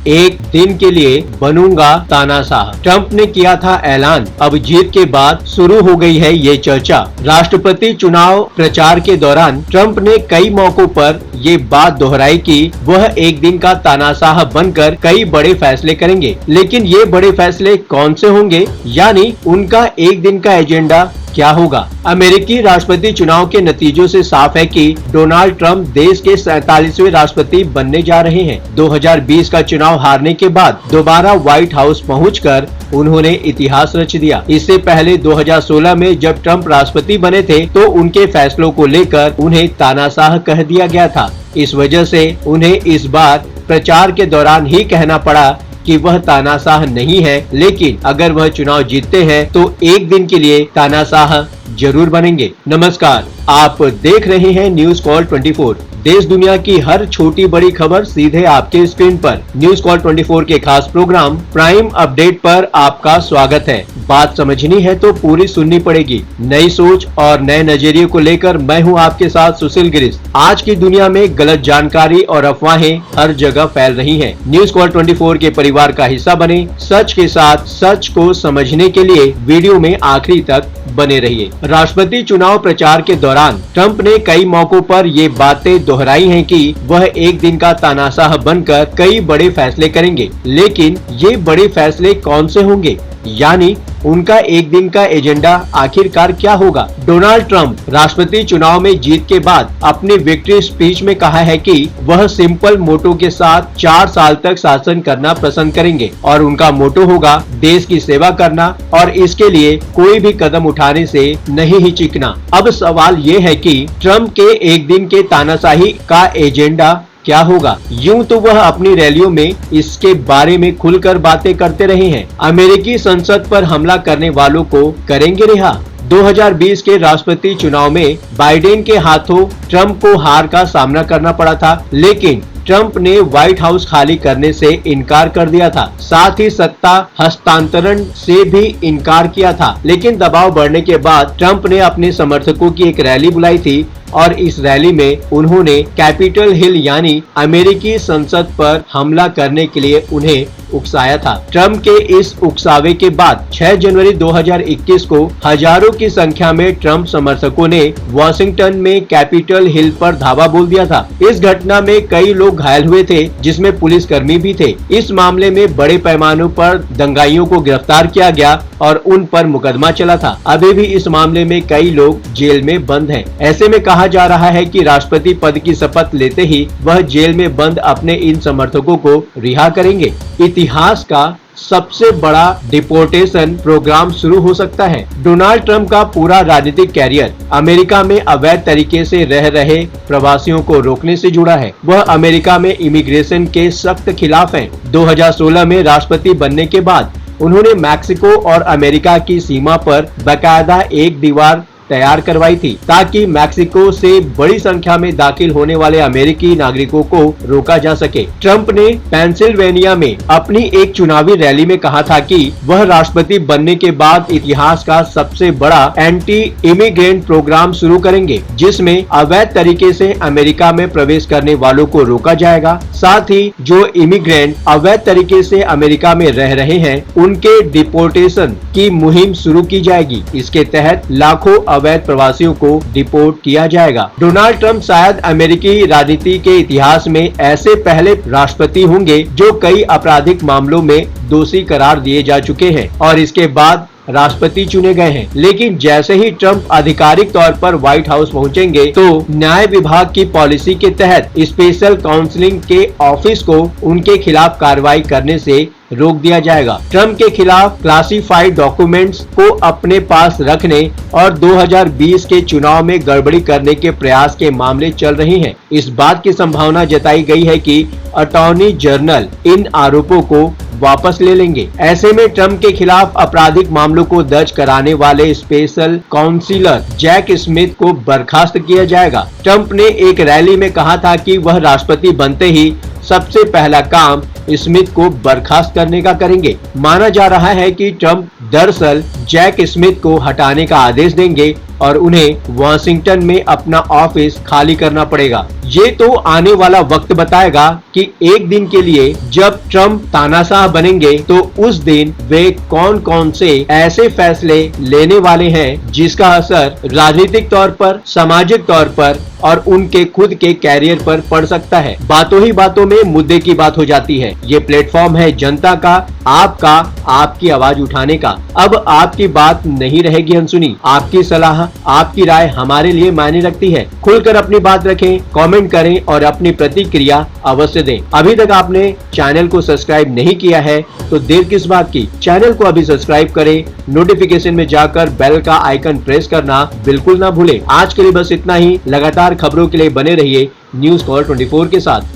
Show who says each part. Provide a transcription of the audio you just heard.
Speaker 1: एक दिन के लिए बनूंगा तानाशाह। ट्रंप ने किया था ऐलान, अब जीत के बाद शुरू हो गई है ये चर्चा। राष्ट्रपति चुनाव प्रचार के दौरान ट्रंप ने कई मौकों पर ये बात दोहराई कि वह एक दिन का तानाशाह बनकर कई बड़े फैसले करेंगे। लेकिन ये बड़े फैसले कौन से होंगे, यानी उनका एक दिन का एजेंडा क्या होगा? अमेरिकी राष्ट्रपति चुनाव के नतीजों से साफ है कि डोनाल्ड ट्रंप देश के 47वें राष्ट्रपति बनने जा रहे हैं। 2020 का चुनाव हारने के बाद दोबारा व्हाइट हाउस पहुंचकर उन्होंने इतिहास रच दिया। इससे पहले 2016 में जब ट्रंप राष्ट्रपति बने थे तो उनके फैसलों को लेकर उन्हें तानाशाह कह दिया गया था। इस वजह से उन्हें इस बार प्रचार के दौरान ही कहना पड़ा कि वह तानाशाह नहीं है, लेकिन अगर वह चुनाव जीतते हैं तो एक दिन के लिए तानाशाह जरूर बनेंगे। नमस्कार, आप देख रहे हैं न्यूज कॉल 24। देश दुनिया की हर छोटी बड़ी खबर सीधे आपके स्क्रीन पर। न्यूज कॉल 24 के खास प्रोग्राम प्राइम अपडेट पर आपका स्वागत है। बात समझनी है तो पूरी सुननी पड़ेगी। नई सोच और नए नजरिए को लेकर मैं हूं आपके साथ सुशील गिरीश। आज की दुनिया में गलत जानकारी और अफवाहें हर जगह फैल रही हैं। न्यूज कॉल 24 के परिवार का हिस्सा बने, सच के साथ सच को समझने के लिए वीडियो में आखिरी तक बने रहिए। राष्ट्रपति चुनाव प्रचार के दौरान ट्रंप ने कई मौकों पर ये बातें दोहराई हैं कि वह एक दिन का तानाशाह बनकर कई बड़े फैसले करेंगे। लेकिन ये बड़े फैसले कौन से होंगे, यानी उनका एक दिन का एजेंडा आखिरकार क्या होगा? डोनाल्ड ट्रंप राष्ट्रपति चुनाव में जीत के बाद अपनी विक्ट्री स्पीच में कहा है कि वह सिंपल मोटो के साथ 4 साल तक शासन करना पसंद करेंगे और उनका मोटो होगा देश की सेवा करना और इसके लिए कोई भी कदम उठाने से नहीं हिचकना। अब सवाल ये है कि ट्रंप के एक दिन के तानाशाही का एजेंडा क्या होगा? यूं तो वह अपनी रैलियों में इसके बारे में खुलकर बातें करते रहे हैं। अमेरिकी संसद पर हमला करने वालों को करेंगे रिहा। 2020 के राष्ट्रपति चुनाव में बाइडेन के हाथों ट्रंप को हार का सामना करना पड़ा था, लेकिन ट्रंप ने व्हाइट हाउस खाली करने से इनकार कर दिया था। साथ ही सत्ता हस्तांतरण से भी इनकार किया था। लेकिन दबाव बढ़ने के बाद ट्रंप ने अपने समर्थकों की एक रैली बुलाई थी और इस रैली में उन्होंने कैपिटल हिल यानी अमेरिकी संसद पर हमला करने के लिए उन्हें उकसाया था। ट्रंप के इस उकसावे के बाद 6 जनवरी 2021 को हजारों की संख्या में ट्रंप समर्थकों ने वॉशिंगटन में कैपिटल हिल पर धावा बोल दिया था। इस घटना में कई लोग घायल हुए थे, जिसमें पुलिसकर्मी भी थे। इस मामले में बड़े पैमाने पर दंगाइयों को गिरफ्तार किया गया और उन पर मुकदमा चला था। अभी भी इस मामले में कई लोग जेल में बंद हैं। ऐसे में कहा जा रहा है कि राष्ट्रपति पद की शपथ लेते ही वह जेल में बंद अपने इन समर्थकों को रिहा करेंगे। इतिहास का सबसे बड़ा डिपोर्टेशन प्रोग्राम शुरू हो सकता है। डोनाल्ड ट्रंप का पूरा राजनीतिक कैरियर अमेरिका में अवैध तरीके से रह रहे प्रवासियों को रोकने से जुड़ा है। वह अमेरिका में इमिग्रेशन के सख्त खिलाफ हैं। 2016 में राष्ट्रपति बनने के बाद उन्होंने मैक्सिको और अमेरिका की सीमा पर बाकायदा एक दीवार तैयार करवाई थी ताकि मैक्सिको से बड़ी संख्या में दाखिल होने वाले अमेरिकी नागरिकों को रोका जा सके। ट्रंप ने पेंसिल्वेनिया में अपनी एक चुनावी रैली में कहा था कि वह राष्ट्रपति बनने के बाद इतिहास का सबसे बड़ा एंटी इमिग्रेंट प्रोग्राम शुरू करेंगे, जिसमें अवैध तरीके से अमेरिका में प्रवेश करने वालों को रोका जाएगा। साथ ही जो इमिग्रेंट अवैध तरीके से अमेरिका में रह रहे हैं उनके डिपोर्टेशन की मुहिम शुरू की जाएगी। इसके तहत लाखों अवैध प्रवासियों को डिपोर्ट किया जाएगा। डोनाल्ड ट्रंप शायद अमेरिकी राजनीति के इतिहास में ऐसे पहले राष्ट्रपति होंगे जो कई आपराधिक मामलों में दोषी करार दिए जा चुके हैं और इसके बाद राष्ट्रपति चुने गए हैं। लेकिन जैसे ही ट्रंप आधिकारिक तौर पर व्हाइट हाउस पहुंचेंगे तो न्याय विभाग की पॉलिसी के तहत स्पेशल काउंसलिंग के ऑफिस को उनके खिलाफ कार्रवाई करने से रोक दिया जाएगा। ट्रंप के खिलाफ क्लासिफाइड डॉक्यूमेंट्स को अपने पास रखने और 2020 के चुनाव में गड़बड़ी करने के प्रयास के मामले चल रहे हैं। इस बात की संभावना जताई गई है कि अटॉर्नी जनरल इन आरोपों को वापस ले लेंगे। ऐसे में ट्रंप के खिलाफ आपराधिक मामलों को दर्ज कराने वाले स्पेशल काउंसिलर जैक स्मिथ को बर्खास्त किया जाएगा। ट्रंप ने एक रैली में कहा था कि वह राष्ट्रपति बनते ही सबसे पहला काम स्मिथ को बर्खास्त करने का करेंगे। माना जा रहा है कि ट्रंप दरअसल जैक स्मिथ को हटाने का आदेश देंगे और उन्हें वॉशिंगटन में अपना ऑफिस खाली करना पड़ेगा। ये तो आने वाला वक्त बताएगा कि एक दिन के लिए जब ट्रंप तानाशाह बनेंगे तो उस दिन वे कौन कौन से ऐसे फैसले लेने वाले हैं जिसका असर राजनीतिक तौर पर, सामाजिक तौर पर और उनके खुद के कैरियर पर पड़ सकता है। बातों ही बातों में मुद्दे की बात हो जाती है। ये प्लेटफॉर्म है जनता का, आपका, आपकी आवाज उठाने का। अब आपकी बात नहीं रहेगी अनसुनी। आपकी सलाह, आपकी राय हमारे लिए मायने रखती है। खुलकर अपनी बात रखें, कमेंट करें और अपनी प्रतिक्रिया अवश्य दें। अभी तक आपने चैनल को सब्सक्राइब नहीं किया है तो देर किस बात की, चैनल को अभी सब्सक्राइब करें। नोटिफिकेशन में जाकर बेल का आइकन प्रेस करना बिल्कुल ना भूलें। आज के लिए बस इतना ही। लगातार खबरों के लिए बने रहिए न्यूज़ कॉल 24 के साथ।